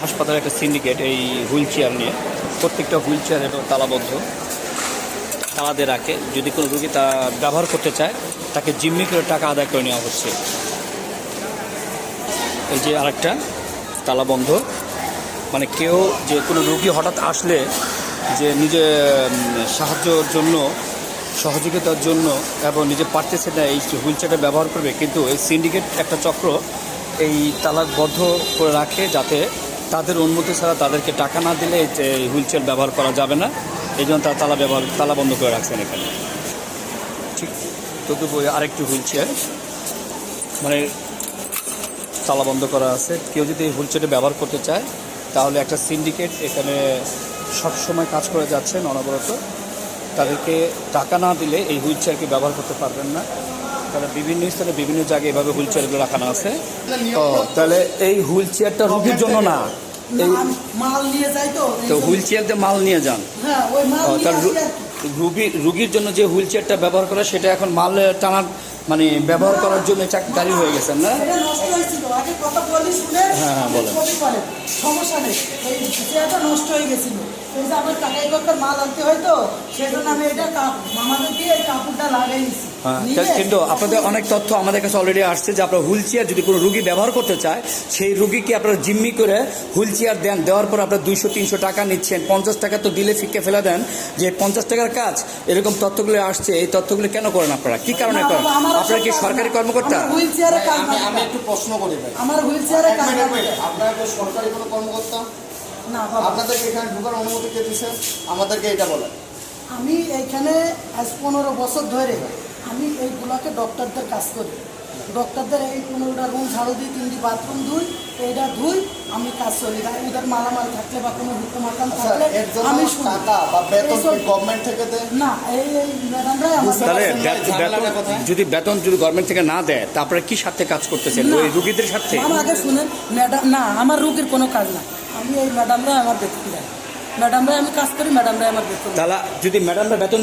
হাসপাতালের একটা সিন্ডিকেট এই হুইল চেয়ার নিয়ে প্রত্যেকটা হুইল চেয়ার এবং তালাবদ্ধ তালা দিয়ে রাখে। যদি কোনো রুগী তা ব্যবহার করতে চায় তাকে জিম্মি করে টাকা আদায় করে নেওয়া হচ্ছে। এই যে আরেকটা তালাবন্ধ, মানে কেউ যে কোনো রুগী হঠাৎ আসলে যে নিজে সাহায্যের জন্য সহযোগিতার জন্য এবং নিজে পারতেছে না এই হুইল চেয়ারটা ব্যবহার করবে, কিন্তু এই সিন্ডিকেট একটা চক্র এই তালাবদ্ধ করে রাখে যাতে তাদের অনুমতি ছাড়া তাদেরকে টাকা না দিলে এই হুইল চেয়ার ব্যবহার করা যাবে না। এই জন্য তারা তালা বন্ধ করে রাখছেন এখানে। ঠিক তদুপরি আরেকটি হুইল চেয়ার মানে তালা বন্ধ করা আছে। কেউ যদি এই হুইল চেয়ারটা ব্যবহার করতে চায় তাহলে একটা সিন্ডিকেট এখানে সবসময় কাজ করে যাচ্ছেন অনবরত। তাদেরকে টাকা না দিলে এই হুইল চেয়ারকে ব্যবহার করতে পারবেন না। তাহলে বিভিন্ন স্থানে বিভিন্ন জায়গায় এভাবে হুইল চেয়ারগুলো রাখানো আছে। তো তাহলে এই হুইল চেয়ারটা রুগীর জন্য না, মাল নিয়ে যাই তো হুইল চেয়ারতে মাল নিয়ে যান। তার রুগীর জন্য যে হুইল চেয়ারটা ব্যবহার করা সেটা এখন মাল টানার মানে ব্যবহার করার জন্য গাড়ি হয়ে গেছেন না? হ্যাঁ বলেন। সমস্যা নেই, এই চেয়ারটা নষ্ট হয়ে গেছিল, আমার টাকাই দরকার, মাল আনতে হয় তো সেই জন্য আমি এটা মামাদের দিয়ে এই কাপড়টা লাগাই নিচ্ছি। কিন্তু আপনাদের অনেক তথ্য আমাদের কাছে অলরেডি আসছে যে আপনার হুইল চেয়ার যদি কোনো রুগী ব্যবহার করতে চায় সেই রুগীকে আপনারা জিম্মি করে হুইল চেয়ার দেন, দেওয়ার পর আপনার 200-300 টাকা নিচ্ছেন। 50 টাকা তো দিলে ফিকে ফেলে দেন যে 50 টাকার কাজ। এরকম তথ্যগুলো আসছে, এই তথ্যগুলো কেন করেন আপনারা? কি কারণে করেন? আপনারা কি সরকারি কর্মকর্তা? আমি একটু প্রশ্ন করি ভাই, আমার হুইল চেয়ারে কাজ আপনারা কি সরকারি কোনো কর্মকর্তা? না। আপনাদেরকে এখানে ঢোকার অনুমতি কে দিয়েছে? আমাদেরকে এটা বলেন। আমি এইখানে আজ 15 বছর ধরে আমি এইগুলাকে ডক্টরদের কাজ করি। ডক্টরদের এই 15টা রুম ঝাড়ু দিই, 3টি বাথরুম ধুই, এইটা ধুই, আমি কাজ করি। ওদের মালামাল থাকলে বা কোনো হুকুমাকাম থাকলে আমি টাকা বা বেতন গভর্নমেন্ট থেকে দেয় না। এই ম্যাডামরাই তাহলে যদি বেতন গভর্নমেন্ট থেকে না দেয় তা আপনারা কি সাথে কাজ করতেছেন? ওই রুগীদের সাথে? আগে শুনেন ম্যাডাম, না আমার রুগীর কোনো কাজ না, আমি এই ম্যাডামরাই আমার বেতন দেয়, ম্যাডামরাই আমি কাজ করি, ম্যাডামরাই আমার বেতন। তাহলে যদি ম্যাডামরা বেতন